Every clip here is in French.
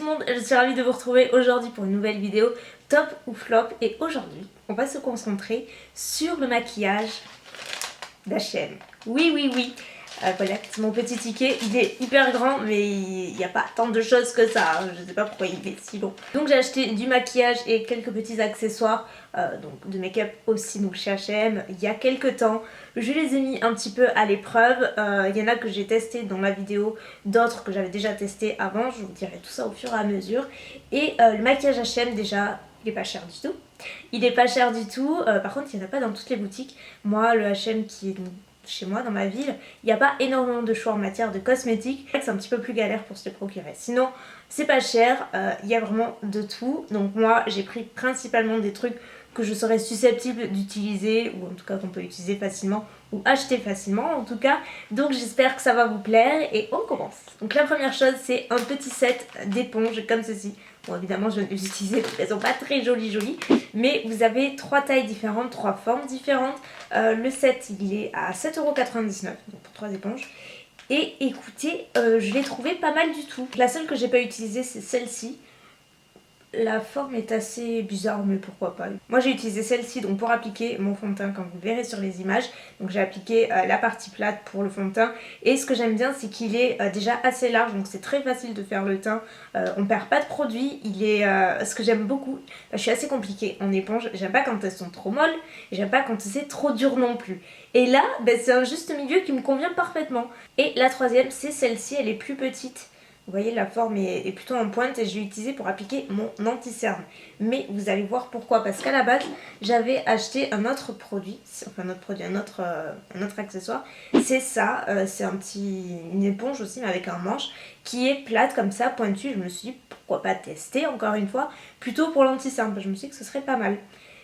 le monde, je suis ravie de vous retrouver aujourd'hui pour une nouvelle vidéo top ou flop. Et aujourd'hui, on va se concentrer sur le maquillage d'H&M. Oui. Voilà, c'est mon petit ticket, il est hyper grand mais il n'y a pas tant de choses que ça, je sais pas pourquoi il est si long. Donc j'ai acheté du maquillage et quelques petits accessoires donc de make-up aussi donc chez H&M il y a quelques temps. Je les ai mis un petit peu à l'épreuve, il y en a que j'ai testé dans la vidéo, d'autres que j'avais déjà testé avant, je vous dirai tout ça au fur et à mesure. Et le maquillage H&M déjà, il est pas cher du tout. Il est pas cher du tout, par contre il n'y en a pas dans toutes les boutiques. Moi le H&M qui est chez moi dans ma ville, il n'y a pas énormément de choix en matière de cosmétiques, c'est un petit peu plus galère pour se les procurer. Sinon c'est pas cher, il y a vraiment de tout. Donc moi j'ai pris principalement des trucs que je serais susceptible d'utiliser, ou en tout cas qu'on peut utiliser facilement ou acheter facilement en tout cas. Donc j'espère que ça va vous plaire et on commence. Donc la première chose, c'est un petit set d'éponges comme ceci. Bon évidemment je vais les utiliser, elles sont pas très jolies, mais vous avez 3 tailles différentes, 3 formes différentes. Le set il est à 7,99€ donc pour 3 éponges. Et écoutez, je l'ai trouvé pas mal du tout. La seule que j'ai pas utilisée c'est celle-ci. La forme est assez bizarre mais pourquoi pas. Moi j'ai utilisé celle-ci donc pour appliquer mon fond de teint comme vous verrez sur les images. Donc j'ai appliqué la partie plate pour le fond de teint. Et ce que j'aime bien c'est qu'il est déjà assez large, donc c'est très facile de faire le teint. On perd pas de produit. Il est ce que j'aime beaucoup. Je suis assez compliquée en éponge. J'aime pas quand elles sont trop molles. J'aime pas quand c'est trop dur non plus. Et là c'est un juste milieu qui me convient parfaitement. Et la troisième c'est celle-ci, elle est plus petite. Vous voyez la forme est plutôt en pointe et je l'ai utilisée pour appliquer mon anti-cerne. Mais vous allez voir pourquoi, parce qu'à la base j'avais acheté un autre produit, un autre accessoire. C'est ça, c'est une éponge aussi mais avec un manche qui est plate comme ça, pointue. Je me suis dit pourquoi pas tester encore une fois, plutôt pour l'anti-cerne, je me suis dit que ce serait pas mal.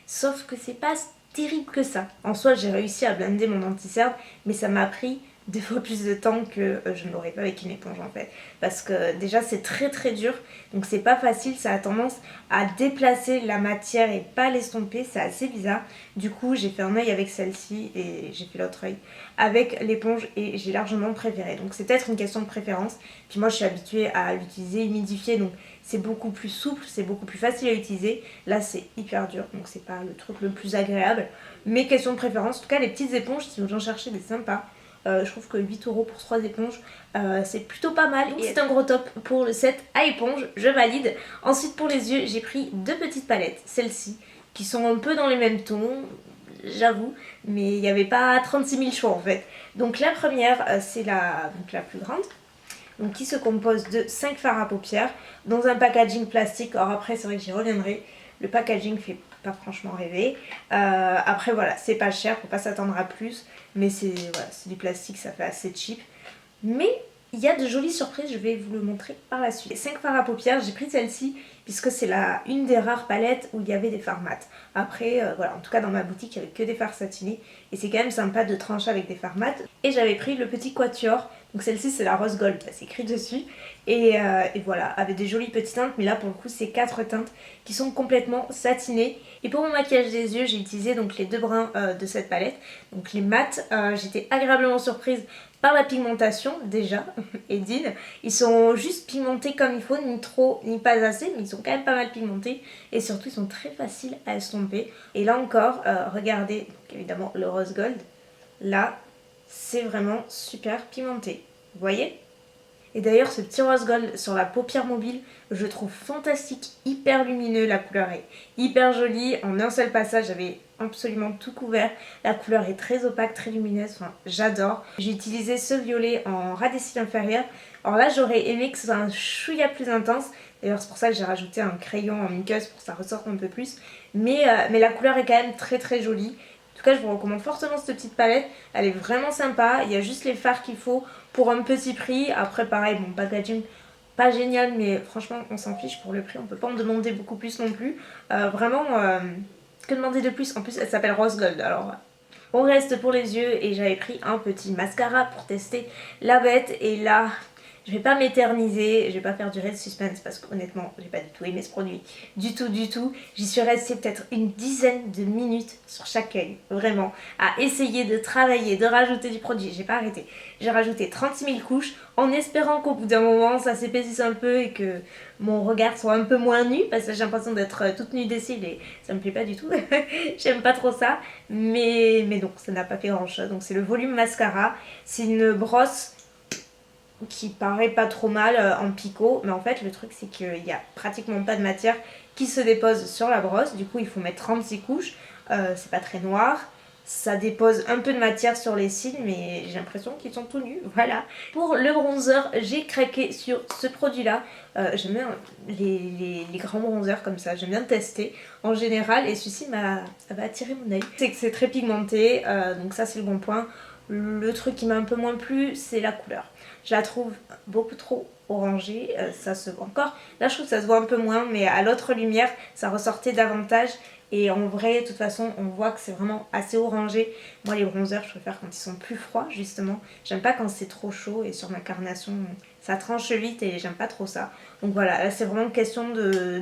Sauf que c'est pas terrible que ça. En soi j'ai réussi à blender mon anti-cerne mais ça m'a pris 2 fois plus de temps que je ne l'aurais pas avec une éponge en fait, parce que déjà c'est très dur, donc c'est pas facile, ça a tendance à déplacer la matière et pas l'estomper, c'est assez bizarre. Du coup j'ai fait un œil avec celle-ci et j'ai fait l'autre œil avec l'éponge et j'ai largement préféré. Donc c'est peut-être une question de préférence, puis moi je suis habituée à l'utiliser humidifié, donc c'est beaucoup plus souple, c'est beaucoup plus facile à utiliser. Là c'est hyper dur, donc c'est pas le truc le plus agréable, mais question de préférence. En tout cas les petites éponges, si vous en cherchez des sympas, je trouve que 8€ pour 3 éponges c'est plutôt pas mal. Donc c'est un gros top pour le set à éponge, je valide. Ensuite pour les yeux j'ai pris 2 petites palettes, celles-ci qui sont un peu dans les mêmes tons j'avoue, mais il n'y avait pas 36 000 choix en fait. Donc la première c'est la plus grande, donc qui se compose de 5 fards à paupières dans un packaging plastique. Alors après c'est vrai que j'y reviendrai, le packaging fait pas franchement rêver. Après voilà, c'est pas cher, faut pas s'attendre à plus, mais c'est du plastique, ça fait assez cheap. Mais il y a de jolies surprises, je vais vous le montrer par la suite. Les 5 fards à paupières, j'ai pris celle-ci puisque c'est une des rares palettes où il y avait des fards mat. Après voilà, en tout cas dans ma boutique il n'y avait que des fards satinés et c'est quand même sympa de trancher avec des fards mat. Et j'avais pris le petit quatuor, donc celle-ci c'est la rose gold, c'est écrit dessus. Et voilà, avec des jolies petites teintes, mais là pour le coup c'est 4 teintes qui sont complètement satinées. Et pour mon maquillage des yeux j'ai utilisé donc les 2 brins de cette palette, donc les mat. J'étais agréablement surprise par la pigmentation déjà, et d'une, ils sont juste pigmentés comme il faut, ni trop ni pas assez, mais ils sont quand même pas mal pigmentés et surtout ils sont très faciles à estomper. Et là encore, regardez, donc évidemment le rose gold, là c'est vraiment super pigmenté, vous voyez? Et d'ailleurs ce petit rose gold sur la paupière mobile, je trouve fantastique, hyper lumineux, la couleur est hyper jolie. En un seul passage j'avais absolument tout couvert, la couleur est très opaque, très lumineuse, enfin j'adore. J'ai utilisé ce violet en ras des cils inférieurs. Alors là j'aurais aimé que ce soit un chouïa plus intense, d'ailleurs c'est pour ça que j'ai rajouté un crayon en muqueuse pour que ça ressorte un peu plus, mais la couleur est quand même très jolie. En tout cas je vous recommande fortement cette petite palette, elle est vraiment sympa, il y a juste les fards qu'il faut pour un petit prix. Après pareil, bon packaging pas génial mais franchement on s'en fiche pour le prix, on peut pas en demander beaucoup plus non plus. Vraiment que demander de plus, en plus elle s'appelle Rose Gold alors. On reste pour les yeux et j'avais pris un petit mascara pour tester la bête et là Je vais pas m'éterniser, je vais pas faire durer le suspense parce qu'honnêtement j'ai pas du tout aimé ce produit. Du tout. J'y suis restée peut-être une dizaine de minutes sur chaque œil, vraiment, à essayer de travailler, de rajouter du produit. J'ai pas arrêté. J'ai rajouté 36 000 couches en espérant qu'au bout d'un moment ça s'épaississe un peu et que mon regard soit un peu moins nu parce que j'ai l'impression d'être toute nue des cils et ça me plaît pas du tout. J'aime pas trop ça, mais non, ça n'a pas fait grand chose. Donc c'est le volume mascara, c'est une brosse qui paraît pas trop mal en picot, mais en fait le truc c'est qu'il y a pratiquement pas de matière qui se dépose sur la brosse, du coup il faut mettre 36 couches, c'est pas très noir, ça dépose un peu de matière sur les cils mais j'ai l'impression qu'ils sont tout nus, voilà. Pour le bronzer, j'ai craqué sur ce produit là, j'aime bien les grands bronzers comme ça, j'aime bien tester en général et celui-ci m'a attiré mon œil. C'est que c'est très pigmenté, donc ça c'est le bon point. Le truc qui m'a un peu moins plu, c'est la couleur. Je la trouve beaucoup trop orangée, ça se voit encore. Là je trouve que ça se voit un peu moins, mais à l'autre lumière ça ressortait davantage. Et en vrai, de toute façon, on voit que c'est vraiment assez orangé. Moi les bronzers, je préfère quand ils sont plus froids justement. J'aime pas quand c'est trop chaud et sur ma carnation, ça tranche vite et j'aime pas trop ça. Donc voilà, là c'est vraiment une question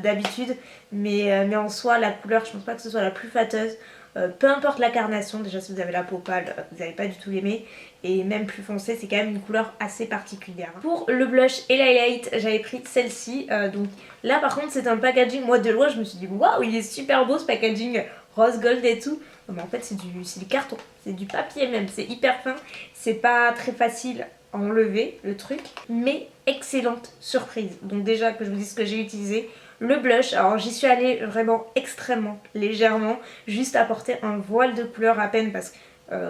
d'habitude. Mais en soi, la couleur, je pense pas que ce soit la plus fâteuse. Peu importe la carnation, déjà si vous avez la peau pâle, vous n'allez pas du tout l'aimer. Et même plus foncé, c'est quand même une couleur assez particulière. Pour le blush et l'highlight, j'avais pris celle-ci. Donc là par contre c'est un packaging, moi de loin je me suis dit waouh il est super beau ce packaging rose gold et tout. Non, mais en fait c'est du carton, c'est du papier même, c'est hyper fin. C'est pas très facile à enlever le truc, mais excellente surprise. Donc déjà que je vous dise ce que j'ai utilisé. Le blush, alors j'y suis allée vraiment extrêmement légèrement, juste apporter un voile de couleur à peine parce que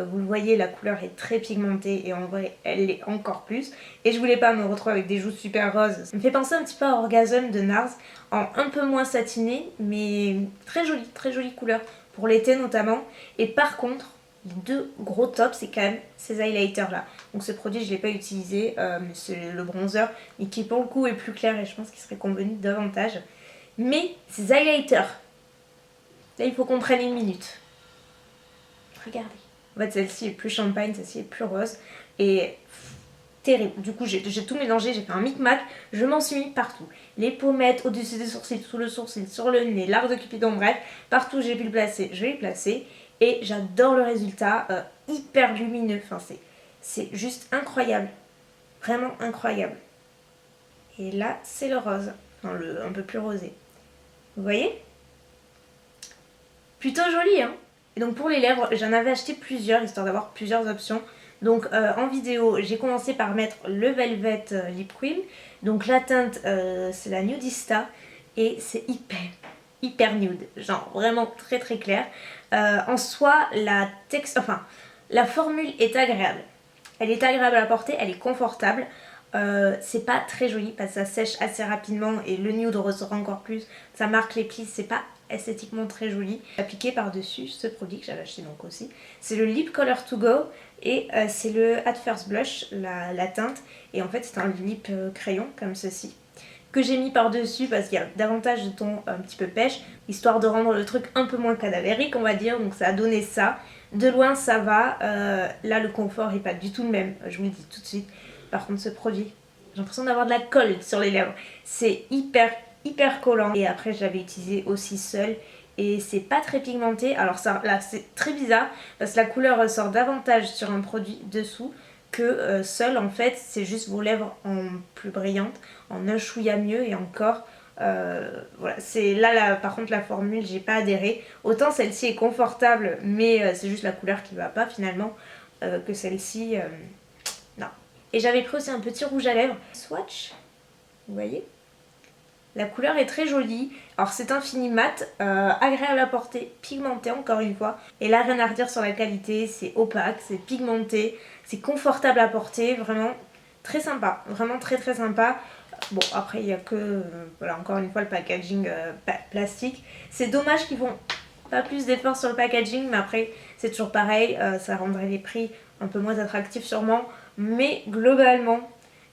vous le voyez, la couleur est très pigmentée et en vrai elle l'est encore plus. Et je voulais pas me retrouver avec des joues super roses. Ça me fait penser un petit peu à Orgasm de NARS, en un peu moins satiné, mais très jolie couleur pour l'été notamment. Et par contre, les deux gros tops, c'est quand même ces highlighters là. Donc ce produit je l'ai pas utilisé, mais c'est le bronzer, mais qui pour le coup est plus clair et je pense qu'il serait convenu davantage. Mais ces highlighters, là il faut qu'on prenne une minute. Regardez. En fait celle-ci est plus champagne, celle-ci est plus rose. Et terrible. Du coup j'ai tout mélangé, j'ai fait un micmac. Je m'en suis mis partout. Les pommettes, au-dessus des sourcils, sous le sourcil, sur le nez, l'arc de Cupidon, bref. Partout où j'ai pu le placer, je vais le placer. Et j'adore le résultat, hyper lumineux. Enfin c'est juste incroyable. Vraiment incroyable. Et là c'est le rose. Enfin un peu plus rosé. Vous voyez? Plutôt joli hein. Et donc pour les lèvres, j'en avais acheté plusieurs, histoire d'avoir plusieurs options. Donc en vidéo, j'ai commencé par mettre le Velvet Lip Cream. Donc la teinte, c'est la Nudista. Et c'est hyper nude. Genre vraiment très clair. En soi, la formule est agréable. Elle est agréable à porter, elle est confortable. C'est pas très joli parce que ça sèche assez rapidement et le nude ressort encore plus. Ça marque les plis, c'est pas esthétiquement très joli. Appliqué par dessus ce produit que j'avais acheté donc aussi, c'est le Lip Color to Go et c'est le At First Blush, la teinte, et en fait c'est un lip crayon comme ceci que j'ai mis par dessus parce qu'il y a davantage de tons un petit peu pêche, histoire de rendre le truc un peu moins cadavérique on va dire. Donc ça a donné ça, de loin ça va. Là le confort est pas du tout le même, je vous le dis tout de suite. Par contre ce produit, j'ai l'impression d'avoir de la colle sur les lèvres, c'est hyper collant. Et après je l'avais utilisé aussi seul et c'est pas très pigmenté. Alors ça, là c'est très bizarre parce que la couleur ressort davantage sur un produit dessous que seul. En fait c'est juste vos lèvres en plus brillantes, en un chouïa mieux et encore. Voilà, c'est là par contre la formule j'ai pas adhéré. Autant celle-ci est confortable mais c'est juste la couleur qui va pas finalement, que celle-ci non. Et j'avais pris aussi un petit rouge à lèvres Swatch, vous voyez. La couleur est très jolie. Alors c'est un fini mat, agréable à porter, pigmenté encore une fois. Et là rien à redire sur la qualité, c'est opaque, c'est pigmenté, c'est confortable à porter, vraiment très sympa, vraiment très sympa. Bon après il n'y a que, voilà encore une fois le packaging plastique. C'est dommage qu'ils font pas plus d'efforts sur le packaging, mais après c'est toujours pareil, ça rendrait les prix un peu moins attractifs sûrement. Mais globalement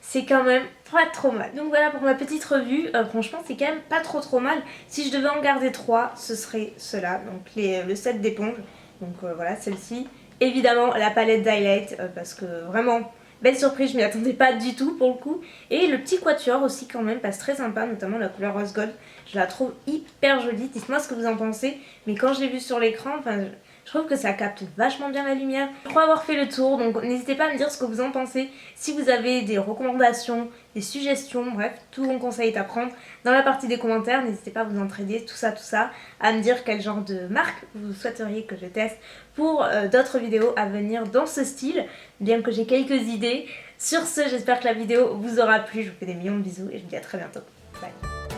c'est quand même pas trop mal. Donc voilà pour ma petite revue, franchement c'est quand même pas trop mal. Si je devais en garder 3, ce serait cela, donc le set d'éponge. Donc voilà celle-ci. Évidemment la palette d'highlight, parce que vraiment Belle surprise, je m'y attendais pas du tout pour le coup. Et le petit quatuor aussi quand même passe très sympa, notamment la couleur rose gold. Je la trouve hyper jolie, dites-moi ce que vous en pensez. Mais quand je l'ai vue sur l'écran, je trouve que ça capte vachement bien la lumière. Je crois avoir fait le tour, donc n'hésitez pas à me dire ce que vous en pensez. Si vous avez des recommandations, des suggestions, bref, tout mon conseil est à prendre dans la partie des commentaires. N'hésitez pas à vous entraider, tout ça, à me dire quel genre de marque vous souhaiteriez que je teste pour d'autres vidéos à venir dans ce style, bien que j'ai quelques idées. Sur ce, j'espère que la vidéo vous aura plu. Je vous fais des millions de bisous et je vous dis à très bientôt. Bye.